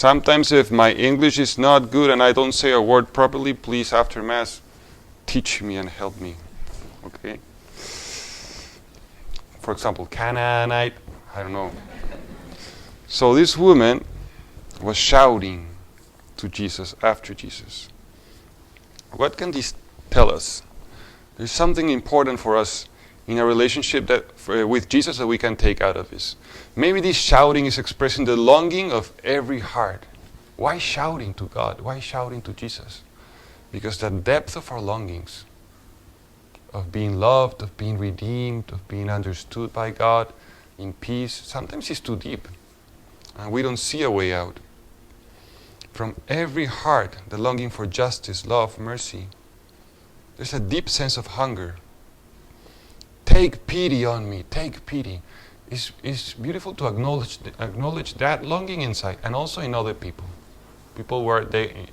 Sometimes if my English is not good and I don't say a word properly, please after Mass, teach me and help me. Okay? For example, Canaanite, I don't know. So this woman was shouting to Jesus after Jesus. What can this tell us? There's something important for us in a relationship with Jesus that we can take out of this. Maybe this shouting is expressing the longing of every heart. Why shouting to God? Why shouting to Jesus? Because the depth of our longings, of being loved, of being redeemed, of being understood by God in peace, sometimes is too deep. And we don't see a way out. From every heart, the longing for justice, love, mercy, there's a deep sense of hunger. Take pity on me, take pity. It's beautiful to acknowledge that longing inside and also in other people. People were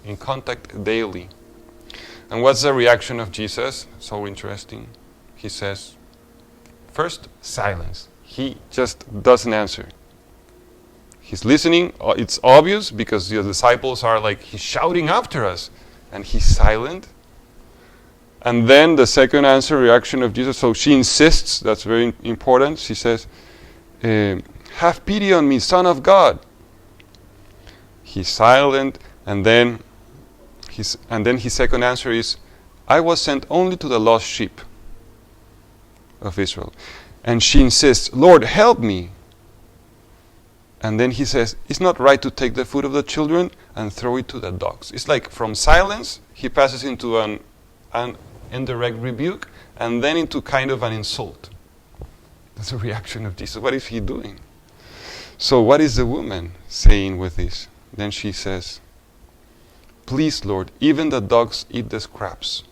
in contact daily. And what's the reaction of Jesus? So interesting. He says, first, silence. He just doesn't answer. He's listening. It's obvious because the disciples are like, he's shouting after us. And he's silent. And then the second reaction of Jesus, so she insists, that's very important. She says, have pity on me, Son of God. He's silent, and then his second answer is, I was sent only to the lost sheep of Israel. And she insists, Lord, help me. And then he says, it's not right to take the food of the children and throw it to the dogs. It's like from silence, he passes into an indirect rebuke, and then into kind of an insult. That's the reaction of Jesus. What is he doing? So what is the woman saying with this? Then she says, please, Lord, even the dogs eat the scraps.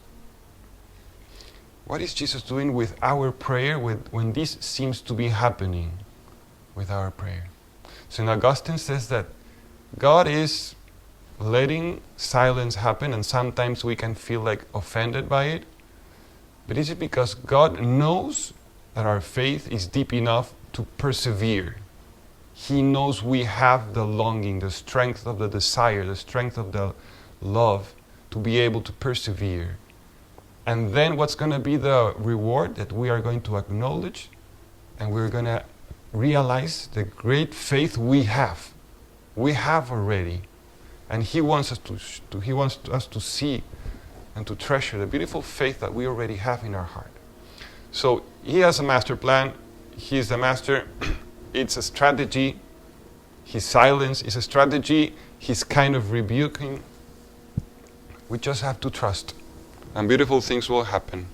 What is Jesus doing with our prayer when this seems to be happening with our prayer? St. Augustine says that God is letting silence happen, and sometimes we can feel like offended by it. But is it because God knows that our faith is deep enough to persevere? He knows we have the longing, the strength of the desire, the strength of the love to be able to persevere. And then what's going to be the reward? That we are going to acknowledge and we're going to realize the great faith we have. We have already. And He wants us to see and to treasure the beautiful faith that we already have in our heart. So He has a master plan. He is the master. It's a strategy. His silence is a strategy. He's kind of rebuking. We just have to trust, and beautiful things will happen.